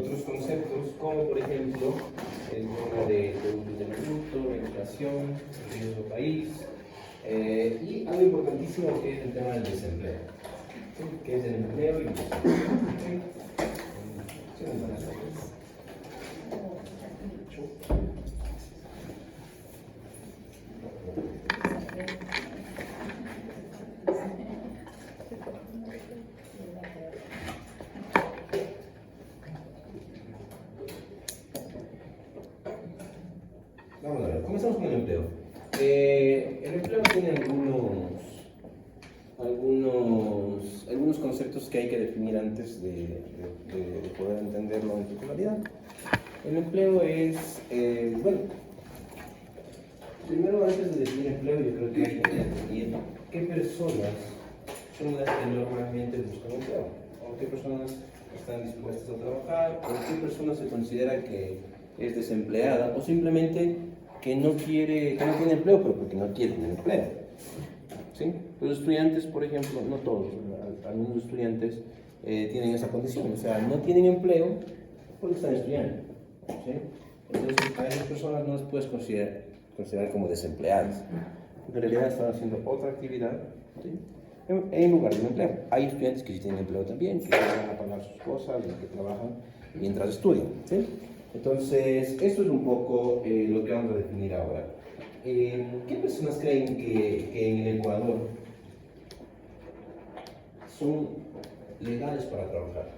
otros conceptos, como por ejemplo el tema de Producto Interno Bruto, la inflación, el riesgo país, y algo importantísimo que es el tema del desempleo, ¿sí? Que es el empleo y el desempleo. ¿Sí? Sí, buenas tardes. Vamos a ver, comenzamos con el empleo. El empleo tiene algunos conceptos que hay que definir antes de poder entenderlo en su totalidad. El empleo es, bueno, primero antes de definir empleo yo creo que hay que definir qué personas son las que normalmente buscan empleo, o qué personas están dispuestas a trabajar, o qué persona se considera que es desempleada, o simplemente que no tiene empleo, pero porque no quieren empleo. ¿Sí? Los estudiantes, por ejemplo, no todos, algunos estudiantes tienen esa condición, o sea, no tienen empleo porque están estudiando. ¿Sí? Entonces, a esas personas no las puedes considerar como desempleadas, porque en realidad están haciendo otra actividad, ¿sí? En lugar de un empleo. Hay estudiantes que sí tienen empleo también, que van a pagar sus cosas, que trabajan mientras estudian. ¿Sí? Entonces, esto es un poco lo que vamos a definir ahora. ¿Qué personas creen que en el Ecuador son legales para trabajar?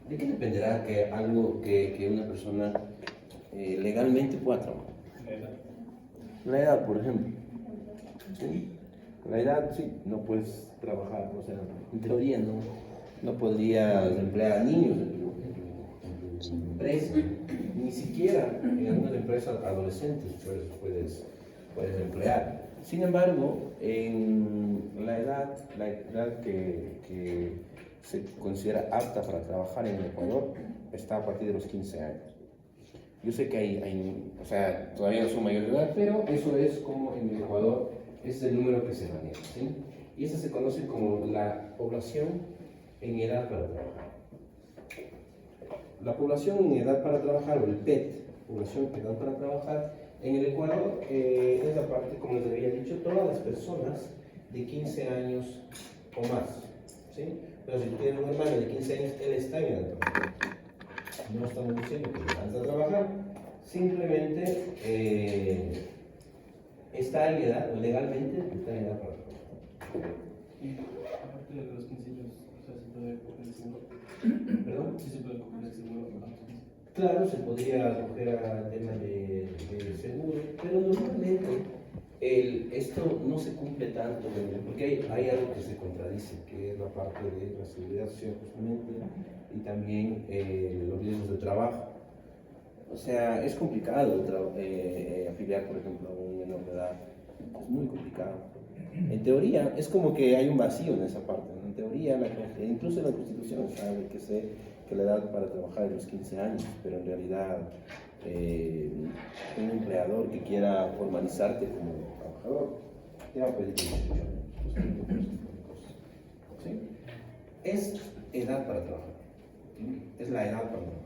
¿De qué dependerá que una persona legalmente pueda trabajar? La edad, por ejemplo. ¿Sí? La edad, sí, no puedes trabajar, o sea, en teoría no podrías emplear a niños en tu empresa, ni siquiera en algunas empresas adolescentes puedes emplear. Sin embargo, en la edad que se considera apta para trabajar en el Ecuador está a partir de los 15 años. Yo sé que o sea, todavía no son mayores de edad, pero eso es como en el Ecuador, es el número que se maneja, ¿sí? Y esa se conoce como la población en edad para trabajar. La población en edad para trabajar, o el PET, población en edad para trabajar, en el Ecuador es la parte, como les había dicho, todas las personas de 15 años o más, ¿sí? Pero si tú tienes un hermano de 15 años, él está en edad para trabajar. No estamos diciendo que vas a trabajar, simplemente está en edad, o legalmente está en edad para trabajar. Y aparte de los 15 años, o sea, se puede coger el seguro. ¿Perdón? Sí, se puede coger el seguro. Claro, se podría acoger al tema de seguro, pero normalmente esto no se cumple tanto, porque hay algo que se contradice, que es la parte de la seguridad social justamente, y también los riesgos de trabajo. O sea, es complicado afiliar, por ejemplo, a un menor de edad. Es muy complicado. En teoría, es como que hay un vacío en esa parte, ¿no? En teoría, incluso en la Constitución sabe que la edad para trabajar es los 15 años, pero en realidad un empleador que quiera formalizarte como trabajador te va a pedir 18 años. ¿Sí? Es edad para trabajar. ¿Sí? Es la edad para trabajar.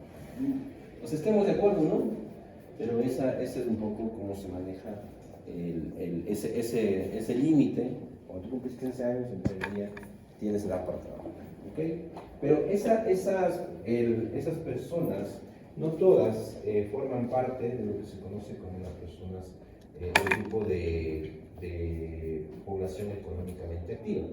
Pues estemos de acuerdo, ¿no? Pero ese es un poco cómo se maneja ese límite. Cuando tú cumples 15 años, en teoría tienes edad para trabajar. ¿Okay? Pero esas personas, no todas forman parte de lo que se conoce como las personas del grupo de población económicamente activa.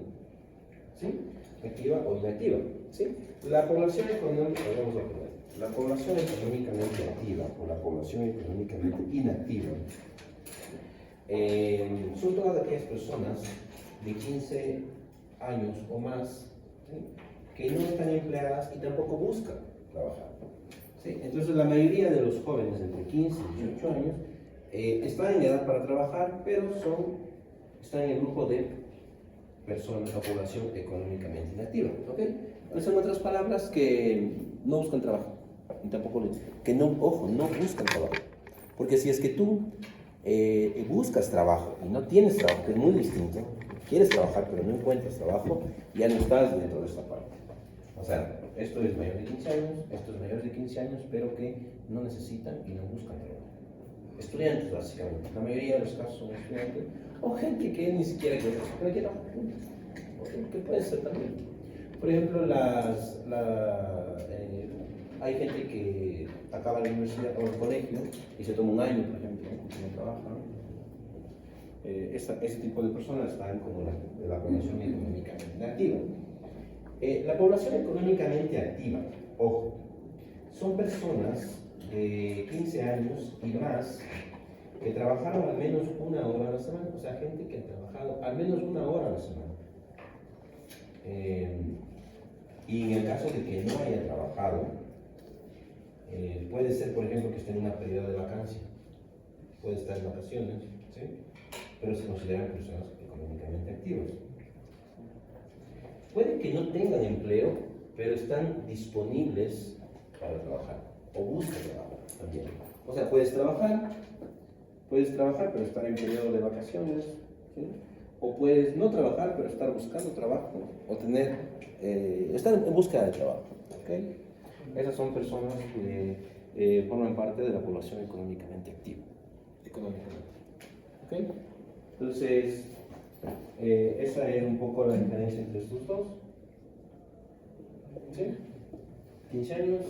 ¿Sí? Activa o inactiva. ¿Sí? La población económica, vamos a poner. La población económicamente activa o la población económicamente inactiva son todas aquellas personas de 15 años o más, ¿sí? Que no están empleadas y tampoco buscan trabajar. ¿Sí? Entonces la mayoría de los jóvenes entre 15 y 18 años están en edad para trabajar, pero están en el grupo de personas o población económicamente inactiva. ¿Okay? Entonces, en otras palabras, que no buscan trabajo. Y tampoco, ojo, no buscan trabajo. Porque si es que tú buscas trabajo y no tienes trabajo, que es muy distinto, quieres trabajar pero no encuentras trabajo, ya no estás dentro de esta parte. O sea, esto es mayor de 15 años, esto es mayor de 15 años, pero que no necesitan y no buscan trabajo. Estudiantes, básicamente. La mayoría de los casos son estudiantes o gente que ni siquiera quiere trabajar, que puede ser también. Por ejemplo, hay gente que acaba la universidad o el colegio y se toma un año, por ejemplo, y no trabaja. Ese tipo de personas están como la población económicamente activa. La población económicamente activa, ojo, son personas de 15 años y más que trabajaron al menos una hora a la semana, o sea, gente que ha trabajado al menos una hora a la semana. Y en el caso de que no haya trabajado, puede ser, por ejemplo, que esté en una periodo de vacancia, puede estar en vacaciones, ¿sí? Pero se consideran personas económicamente activas. Puede que no tengan empleo, pero están disponibles para trabajar, o buscan trabajo también. O sea, puedes trabajar, pero estar en periodo de vacaciones, ¿sí? O puedes no trabajar, pero estar buscando trabajo, o estar en búsqueda de trabajo, ¿okay? Esas son personas que forman parte de la población económicamente activa. ¿Okay? Entonces, esa es un poco la diferencia entre estos dos. ¿Sí? 15 años,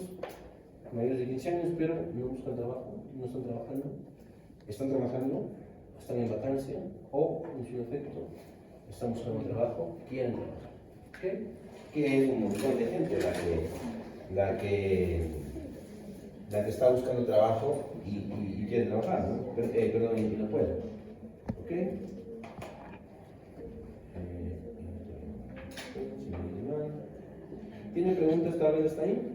mayores de 15 años, pero no buscan trabajo, no están trabajando. Están trabajando, están en vacancia, o, en su defecto, están buscando trabajo, quieren trabajar. ¿Okay? Que es un montón de gente la que está buscando trabajo y quiere trabajar, ¿no? Perdón, y no puede. ¿Ok? ¿Tiene preguntas tal vez hasta ahí?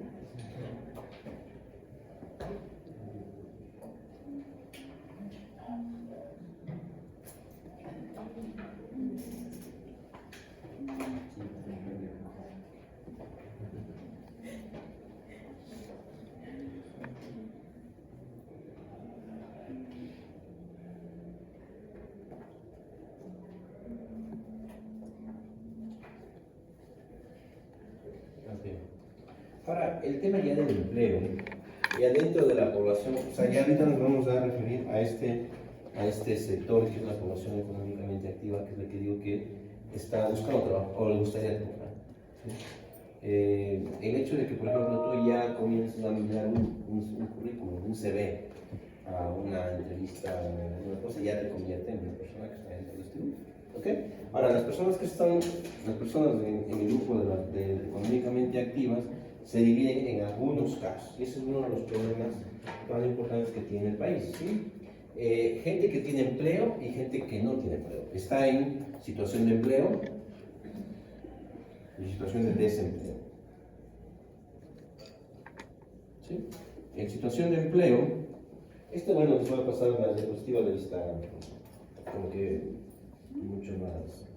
Ahora, el tema ya del empleo, ya dentro de la población, o sea, ya ahorita nos vamos a referir a este sector que es la población económicamente activa, que es la que digo que está buscando trabajo o le gustaría trabajar. ¿Sí? El hecho de que, por ejemplo, tú ya comiences a enviar un currículum, un CV a una entrevista, una cosa, ya te convierte en una persona que está dentro de este grupo. ¿Okay? Ahora, las personas en el grupo de económicamente activas se dividen en algunos casos, y ese es uno de los problemas más importantes que tiene el país, ¿sí? Gente que tiene empleo y gente que no tiene empleo. Está en situación de empleo y situación de desempleo. ¿Sí? En situación de empleo, bueno, les voy a pasar la diapositiva de vista como que mucho más,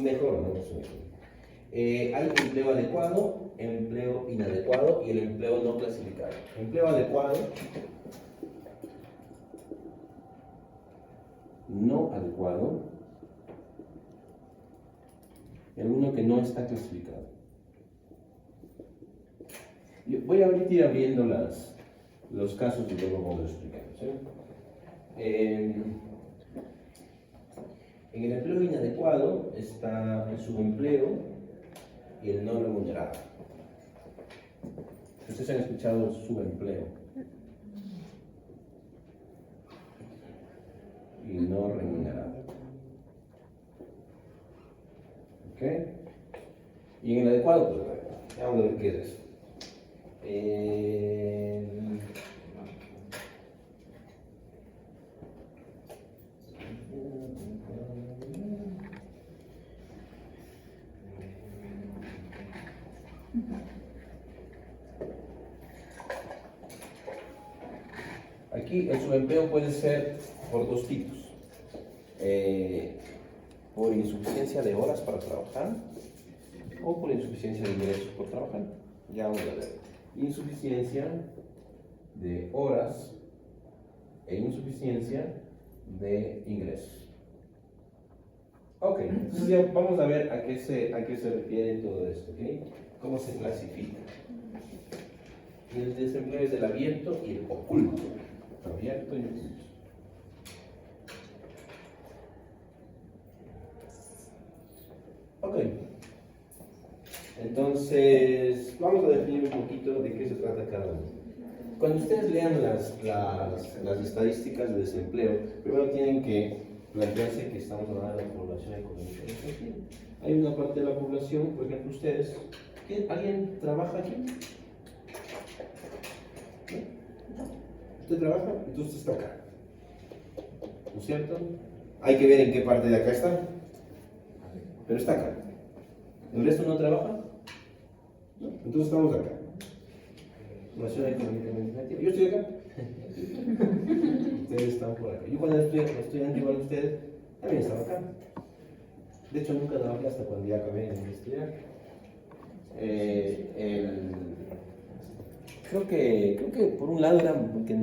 mejor, ¿no? Hay empleo adecuado, empleo inadecuado y el empleo no clasificado. Empleo adecuado, no adecuado, y alguno que no está clasificado. Yo voy a ir abriendo los casos y luego vamos a explicar. ¿Sí? En el empleo inadecuado está el subempleo y el no remunerado. Ustedes han escuchado subempleo y no remunerado. ¿Ok? Y en el adecuado, pues vamos a ver qué es eso. Aquí el subempleo puede ser por dos tipos. Por insuficiencia de horas para trabajar o por insuficiencia de ingresos por trabajar. Ya vamos a ver. Insuficiencia de horas e insuficiencia de ingresos. Ok, entonces ya vamos a ver a qué se refiere todo esto. ¿Okay? cómo se clasifica. Y el desempleo es el abierto y el oculto. Abierto y oculto. Ok. Entonces, vamos a definir un poquito de qué se trata cada uno. Cuando ustedes lean las estadísticas de desempleo, primero tienen que plantearse que estamos hablando de la población económica. Hay una parte de la población, por ejemplo, ustedes, ¿alguien trabaja aquí? ¿Usted trabaja? Entonces está acá. ¿No es cierto? Hay que ver en qué parte de acá está. Pero está acá. ¿El resto no trabaja? ¿No? Entonces estamos acá. Población económicamente activa. Yo estoy acá. Ustedes están por acá. Yo cuando era estudiante igual que ustedes, también estaba acá. De hecho, nunca trabajé hasta cuando ya acabé de estudiar. Creo que por un lado era porque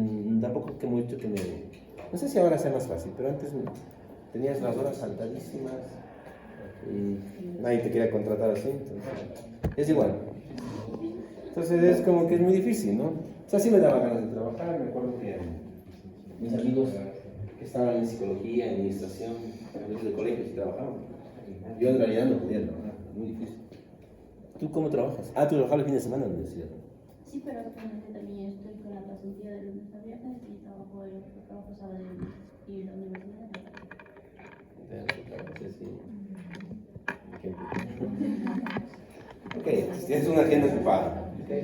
tampoco que mucho que me... No sé si ahora sea más fácil, pero antes tenías las horas saltadísimas y nadie te quería contratar así, entonces es igual. Entonces es como que es muy difícil, ¿no? O sea, sí me daba ganas de trabajar, me acuerdo que mis amigos que estaban en psicología, en administración, amigos de colegio, sí trabajaban. Yo en realidad no podía trabajar, muy difícil. ¿Tú cómo trabajas? Ah, tú trabajas el fin de semana en la universidad. Sí, pero actualmente también estoy con la pasantía de lunes a viernes y trabajo sábado y la universidad. Ok, tienes una agenda ocupada. Okay.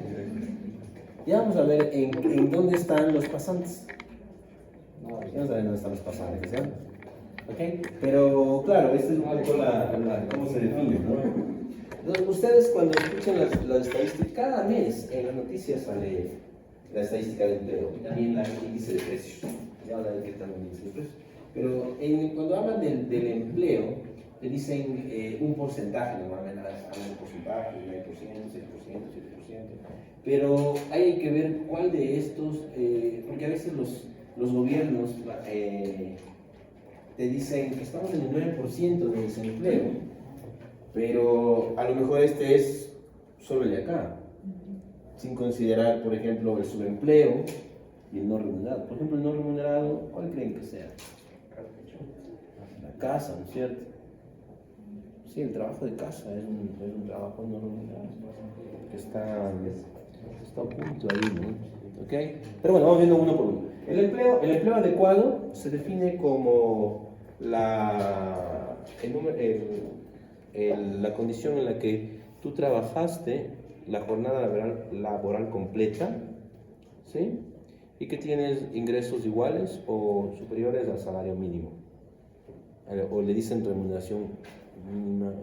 Ya vamos a ver en dónde están los pasantes. Vamos a ver dónde están los pasantes, ¿ya? Ok, pero claro, esta es un poco cómo se define, ¿no? Entonces, ustedes cuando escuchan las estadísticas, cada mes en las noticias sale la estadística del empleo y también el índice de precios. Ya hablan de qué tal el índice de precios. Pero cuando hablan del empleo, te dicen un porcentaje, normalmente hablan de porcentaje, 9%, 6%, 7%. Pero hay que ver cuál de estos, porque a veces los gobiernos te dicen que estamos en el 9% de desempleo, pero a lo mejor este es solo el de acá, sin considerar, por ejemplo, el subempleo y el no remunerado. Por ejemplo, el no remunerado, ¿cuál creen que sea? La casa, ¿no es cierto? Sí, el trabajo de casa es un trabajo no remunerado, que está oculto ahí, ¿no? ¿Ok? Pero bueno, vamos viendo uno por uno. El empleo adecuado se define como la condición en la que tú trabajaste la jornada laboral completa, ¿sí? Y que tienes ingresos iguales o superiores al salario mínimo, o le dicen remuneración mínima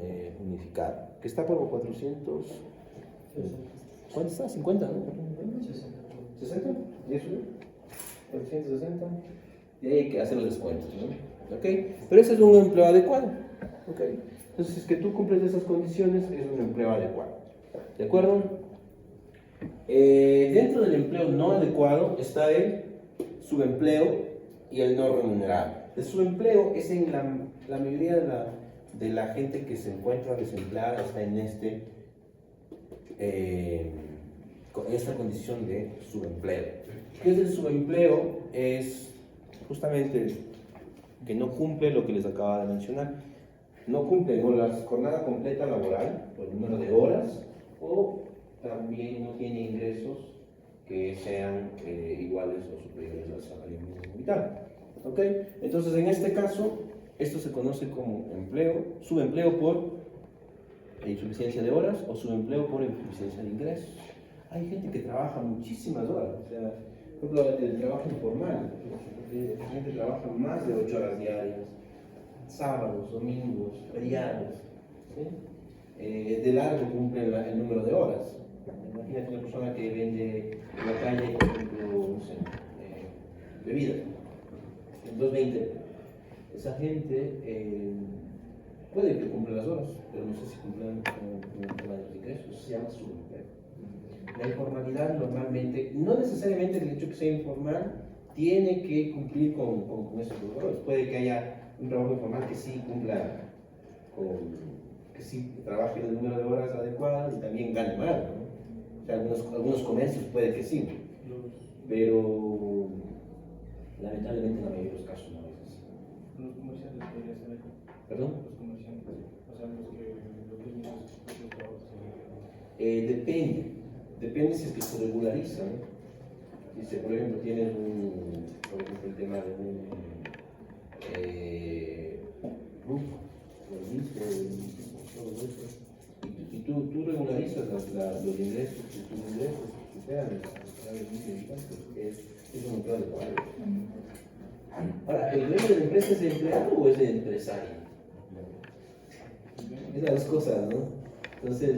unificada, que está por 400, ¿cuánto está? 50, ¿no? 60, ¿y eso? 460, y ahí hay que hacer los descuentos, ¿no? ¿Ok? Pero ese es un empleo adecuado, ¿ok? Entonces, si es que tú cumples esas condiciones, es un empleo adecuado, ¿de acuerdo? Dentro del empleo no adecuado está el subempleo y el no remunerado. El subempleo es en la mayoría de la gente que se encuentra desempleada, está en esta condición de subempleo. ¿Qué es el subempleo? Es justamente que no cumple lo que les acaba de mencionar. No cumple con la jornada completa laboral, por el número de horas, o también no tiene ingresos que sean iguales o superiores al salario mínimo vital. ¿Ok? Entonces, en este caso, esto se conoce como subempleo por insuficiencia de horas o subempleo por insuficiencia de ingresos. Hay gente que trabaja muchísimas horas, o sea, por ejemplo, el trabajo informal, la gente trabaja más de 8 horas diarias, sábados, domingos, feriados, ¿sí? De largo cumple el número de horas. Imagínate una persona que vende en la calle, por ejemplo, no sé, bebida, en 2.20. Esa gente puede que cumpla las horas, pero no sé si cumplan con los ingresos. Eso se llama subempleo. La informalidad normalmente, no necesariamente el hecho que sea informal, tiene que cumplir con esos valores. Puede que haya un trabajo informal que sí cumpla que sí trabaje el número de horas adecuadas y también gane más, ¿no? O sea, algunos comercios puede que sí, pero lamentablemente en la mayoría de los casos no es así. Los comerciantes podrían ser ahí. ¿Perdón? Los comerciantes, o sea, los dueños de sus trabajos. Depende si es que se regulariza, ¿no? Si, por ejemplo, tienes por ejemplo, el tema de un grupo, todo eso, y tú regularizas los ingresos, tus ingresos, que sean es un empleo adecuado. Ahora, ¿el dueño de la empresa es de empleado o es de empresario? Esas dos cosas, ¿no? Entonces,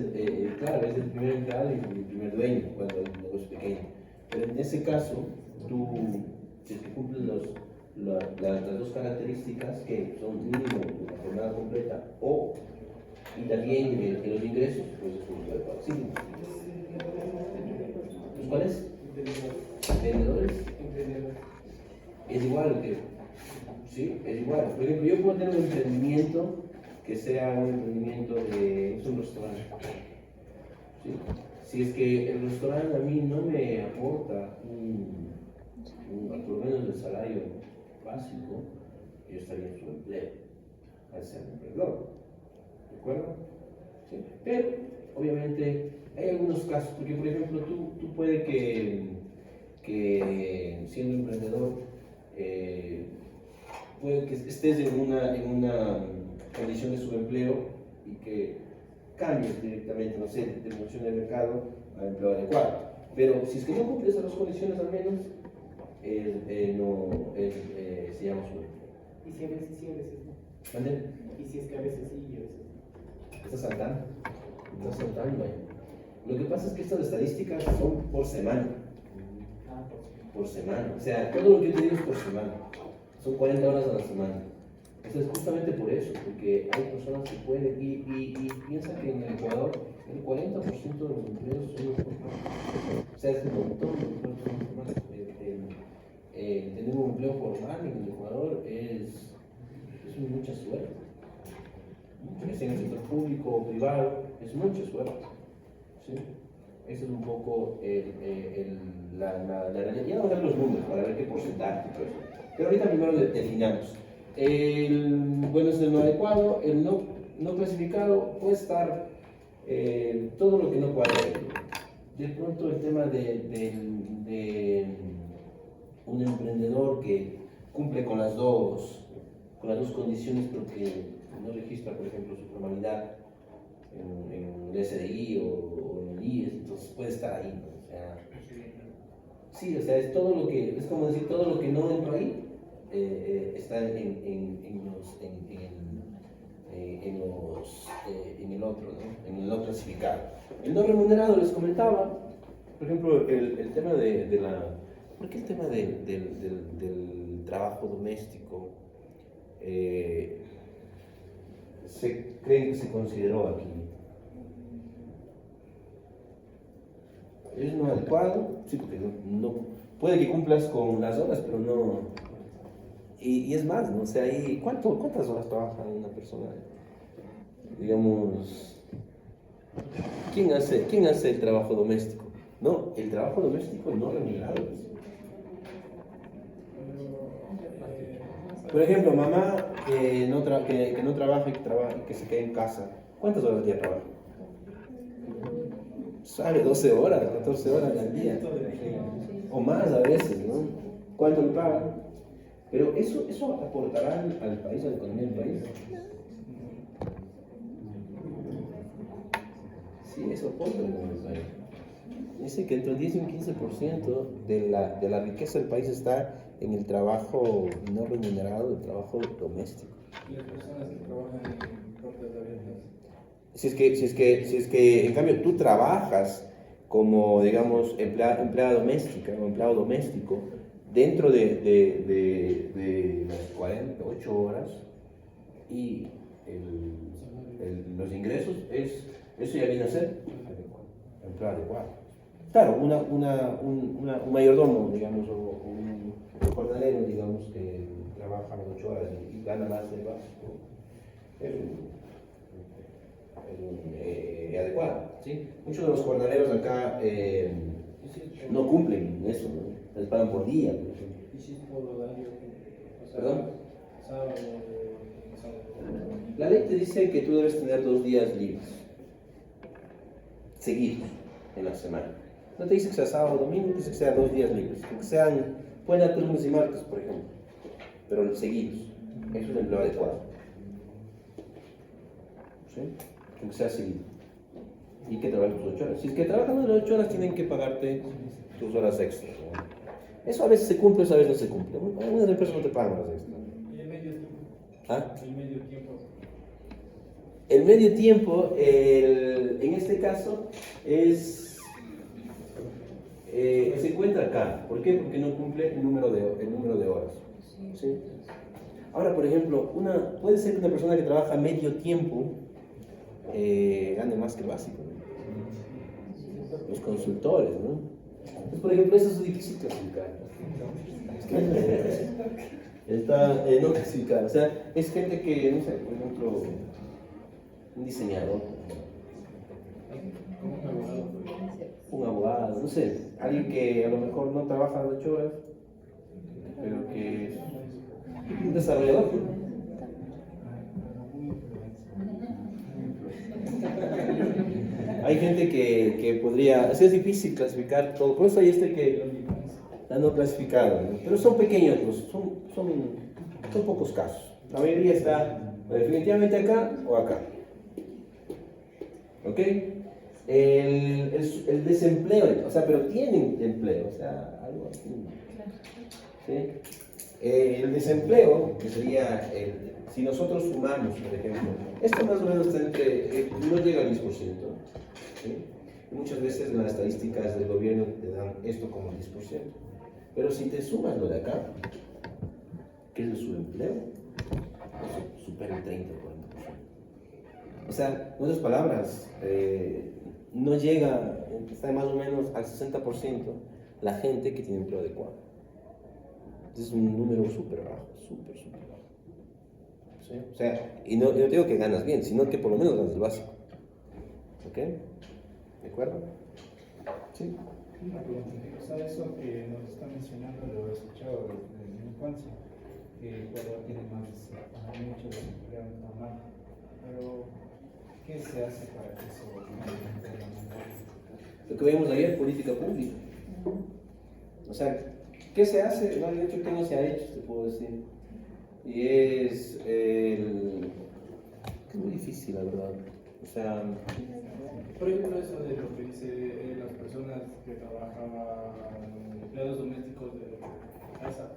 claro, es el primer empleado y el primer dueño cuando el negocio es pequeño. Pero en ese caso, tú, si te cumples las dos características que son mínimo la jornada completa y también los ingresos, pues es un empleo adecuado. Sí. ¿Los cuáles? Vendedores. Es igual que, sí, es igual. Por ejemplo, yo puedo tener un emprendimiento que sea un emprendimiento es un restaurante. ¿Sí? Si es que el restaurante a mí no me aporta por lo menos el salario básico, yo estaría en su empleo al ser emprendedor. ¿De acuerdo? ¿Sí? Pero, obviamente, hay algunos casos, porque por ejemplo, tú puede que siendo emprendedor, puede que estés en una condición de subempleo y que cambies directamente, no sé, de función de mercado a empleo adecuado. Pero si es que no cumples esas dos condiciones al menos, se llama subempleo. ¿Y si a veces sí, a veces no? ¿Mande? ¿Y si es que a veces sí y a veces no? ¿Estás saltando? ¿Estás saltando? Lo que pasa es que estas estadísticas son por semana. Por semana. O sea, todo lo que yo te digo es por semana. Son 40 horas a la semana. Entonces, justamente por eso, porque hay personas que pueden, y piensa que en el Ecuador el 40% de los empleos son informales. O sea, es un montón de empleos que son informales. Tener un empleo formal en el Ecuador es mucha suerte. Que sea en el sector público o privado, es mucha suerte. ¿Sí? Ese es un poco la realidad. Ya vamos a ver los números para ver qué porcentaje y todo eso. Pero ahorita primero definamos. El bueno es el no adecuado, el no clasificado puede estar todo lo que no cuadra. De pronto el tema de un emprendedor que cumple con las dos condiciones, pero que no registra, por ejemplo, su formalidad en el SDI o en el IES, entonces puede estar ahí, ¿no? O sea, sí, o sea, es como decir, todo lo que no entra ahí está en el otro, ¿no? En el no clasificado. El no remunerado les comentaba, por ejemplo, el tema de la... ¿Por qué el tema del trabajo doméstico creen que se consideró aquí? Es no adecuado, sí, porque no puede que cumplas con las horas, pero no. Y es más, ¿no? O sea, ¿cuántas horas trabaja una persona? Digamos, ¿quién hace el trabajo doméstico? No, el trabajo doméstico no remunerado. Por ejemplo, mamá que no trabaja y que se queda en casa, ¿cuántas horas al día trabaja? Sabe, 12 horas, 14 horas al día, o más a veces, ¿no? ¿Cuánto le pagan? Pero eso aportará al país, a la economía del país. Sí, eso aporta a la economía del país. Dice que entre el 10 y un 15% de la riqueza del país está en el trabajo no remunerado, el trabajo doméstico. ¿Y las personas que trabajan en puertas abiertas? Si es que en cambio tú trabajas como, digamos, empleada doméstica o empleado doméstico dentro de las 48 horas y los ingresos, eso ya viene a ser empleado adecuado. Claro, un mayordomo, digamos, o un jornalero, digamos, que trabaja las 8 horas y gana más del básico. adecuada, ¿sí? Muchos de los jornaleros acá no cumplen eso, ¿no? Les pagan por día, por ejemplo. ¿Y si es por horario? O sea, ¿Perdón? sábado. La ley te dice que tú debes tener 2 días libres, seguidos, en la semana. No te dice que sea sábado o domingo, te dice que sea 2 días libres. Que sean, pueden ser lunes y martes, por ejemplo, pero seguidos. Eso es el empleo adecuado. ¿Sí? Que sea seguido. Y que trabajes tus 8 horas. Si es que trabajan las 8 horas, tienen que pagarte tus horas extras, ¿no? Eso a veces se cumple, eso a veces no se cumple. Algunas empresas no te pagan horas extras. ¿Y el medio tiempo? ¿Ah? El medio tiempo. El medio tiempo, en este caso, se encuentra acá. ¿Por qué? Porque no cumple el número de horas. ¿Sí? Ahora, por ejemplo, puede ser que una persona que trabaja medio tiempo gane más que el básico, ¿no? Los consultores, ¿no? Entonces, por ejemplo, eso es difícil clasificar. Está no clasificado. O sea, es gente que, no sé, por ejemplo, un diseñador, un abogado, no sé, alguien que a lo mejor no trabaja 8 horas, pero que es un desarrollador. Hay gente que podría, es difícil clasificar todo, por eso hay que está no clasificado, ¿no? Pero son pequeños, son pocos casos. La mayoría está definitivamente acá o acá. ¿Ok? El desempleo, o sea, pero tienen empleo, o sea, algo así. ¿Sí? El desempleo, que sería, si nosotros sumamos, por ejemplo, esto más o menos está no llega al 10%. ¿Sí? Y muchas veces en las estadísticas del gobierno te dan esto como 10%. Pero si te sumas lo de acá, que es el subempleo, eso supera el 30%, 40%. O sea, en otras palabras, no llega, está más o menos al 60% la gente que tiene empleo adecuado. Es un número súper bajo, súper bajo. ¿Sí? O sea, y no, yo digo que ganas bien, sino que por lo menos ganas el básico. ¿Ok? ¿De acuerdo? Sí. Una pregunta, o sea, eso que nos está mencionando lo he escuchado desde mi infancia, que Ecuador tiene mucho desempleo normal, pero ¿qué se hace para que eso aumente la mano? Lo que vimos ayer, política pública. O sea, ¿qué se hace? No, de hecho, ¿qué no se ha hecho? Te puedo decir. Y es muy difícil, la verdad. O sea, Por ejemplo, eso de lo que dice las personas que trabajan, empleados domésticos de casa.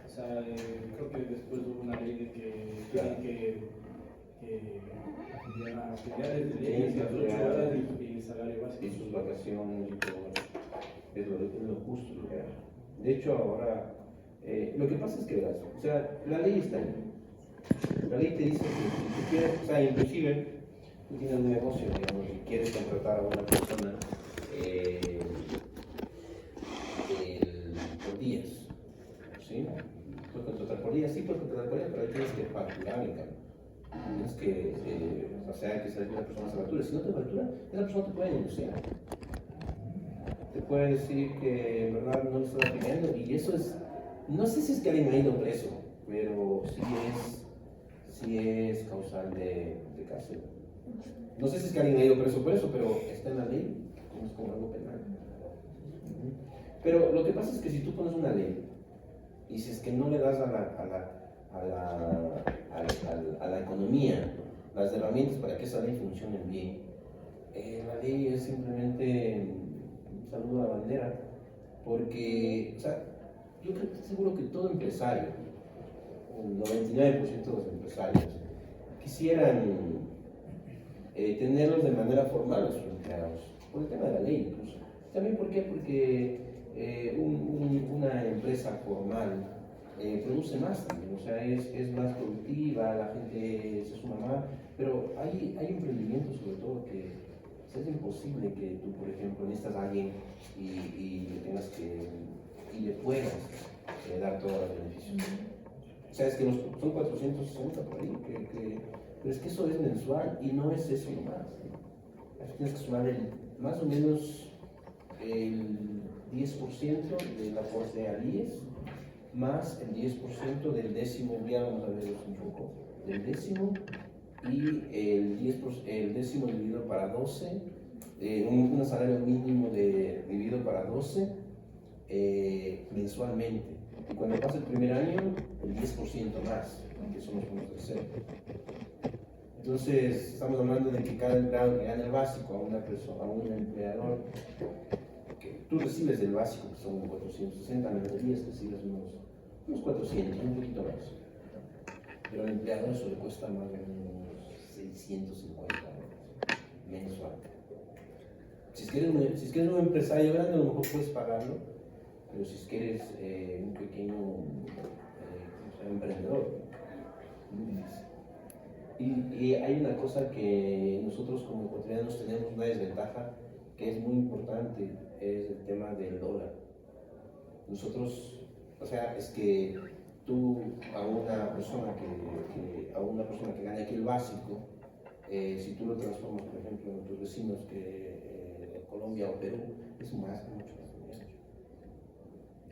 O sea, creo que después hubo una ley de que tienen que afiliar de ley las 8 horas y salario básico. y sus vacaciones y todo. Es lo justo, lo que hay. De hecho, ahora, lo que pasa es que, verás, o sea, la ley está ahí. La ley te dice que si tú quieres, o sea, inclusive, tú tienes un negocio, digamos, y quieres contratar a una persona por días, ¿sí? Puedes contratar por días, sí puedes contratar por días, pero ahí tienes que facturar en cambio. Tienes que, o sea, que una persona se facture. Si no te factura, esa persona te puede denunciar. Te puede decir que en verdad no le estás afiliando, y eso es, no sé si es que alguien ha ido preso, pero sí es causal de cárcel. No sé si es que alguien ha ido preso por eso, pero está en la ley, es como algo penal. Pero lo que pasa es que si tú pones una ley, y si es que no le das a la economía las herramientas para que esa ley funcione bien, la ley es simplemente un saludo a la bandera, porque, o sea, yo estoy seguro que todo empresario, el 99% de los empresarios, quisieran tenerlos de manera formal a sus empleados, por el tema de la ley incluso. También, ¿por qué? Porque una empresa formal produce más también, o sea, es más productiva, la gente se suma más, pero hay emprendimientos sobre todo que es imposible que tú, por ejemplo, necesitas a alguien y le puedas dar todos los beneficios. sea, es que son 460 por ahí, pero es que eso es mensual y no es eso nomás. Tienes que sumar más o menos el 10% del aporte al IES, más el 10% del décimo, ya vamos a ver eso un poco, del décimo, y el décimo dividido para 12, un salario mínimo dividido para 12 mensualmente. Y cuando pasa el primer año, el 10% más, que son los puntos de cero. Entonces, estamos hablando de que cada empleado que gana el básico a una persona, a un empleador, que tú recibes el básico, que son 460, en los días recibes unos 400, un poquito más. Pero al empleador eso le cuesta más de unos 650 mensual. Si es que eres un empresario grande, a lo mejor puedes pagarlo, pero si es que eres un pequeño emprendedor, muy difícil. Y hay una cosa que nosotros como ecuatorianos tenemos una desventaja que es muy importante, es el tema del dólar. Nosotros, o sea, es que tú a una persona que gana aquí el básico, si tú lo transformas, por ejemplo, en tus vecinos que Colombia o Perú, es mucho más.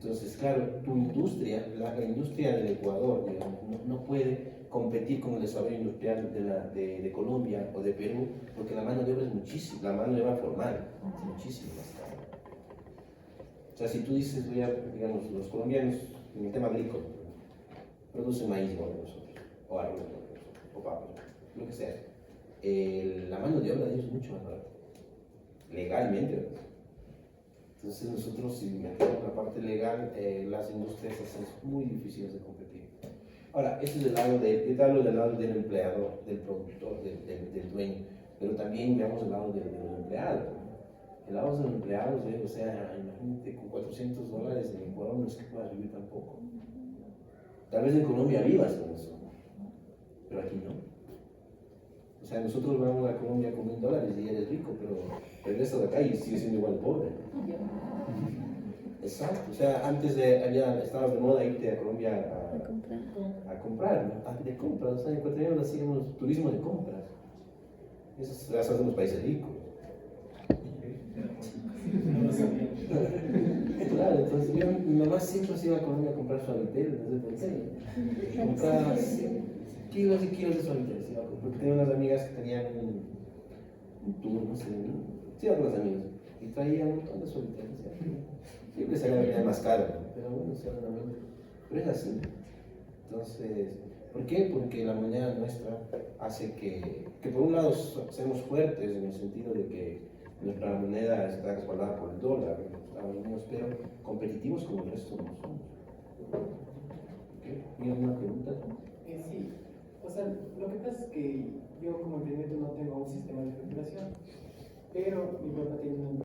Entonces, claro, tu industria, la industria del Ecuador, digamos, no puede competir con el desarrollo industrial de Colombia o de Perú, porque la mano de obra es muchísimo, la mano de obra formal es muchísimo más cara. O sea, si tú dices, digamos, los colombianos, en el tema agrícola, producen maíz igual que nosotros, o arroz igual que nosotros, o papas, lo que sea. La mano de obra de ellos es mucho más barata, legalmente, ¿verdad? Entonces nosotros, si metemos la parte legal, las industrias son muy difíciles de competir. Ahora, este es el lado yo te hablo del lado del empleador, del productor, del dueño, pero también veamos el lado de los empleados. El lado de los empleados, o sea, imagínate, con $400 en Ecuador no es que puedas vivir tampoco. Tal vez en Colombia vivas con eso, pero aquí no. O sea, nosotros vamos a Colombia con $1,000 y eres rico, pero regresas de acá y sigues siendo igual pobre. Exacto, o sea, antes estaba de moda irte a Colombia a comprar, ¿no? De compras, o sea, en ecuatorianos hacíamos turismo de compras. Eso las hacen los países ricos. Claro, entonces mi mamá siempre se iba a Colombia a comprar suavitel, no sé por qué. Compraba kilos y kilos de suavitel, porque tenía unas amigas que tenían un tour, no sé, sí, iba con las amigas, y traían un montón de suavitel. Siempre se había más caro, pero bueno, pero es así. Entonces, ¿por qué? Porque la moneda nuestra hace que por un lado seamos fuertes en el sentido de que nuestra moneda está respaldada por el dólar, pero competitivos como el resto no somos. ¿Tienes alguna pregunta? Sí, o sea, lo que pasa es que yo como emprendedor no tengo un sistema de facturación, pero mi papá tiene una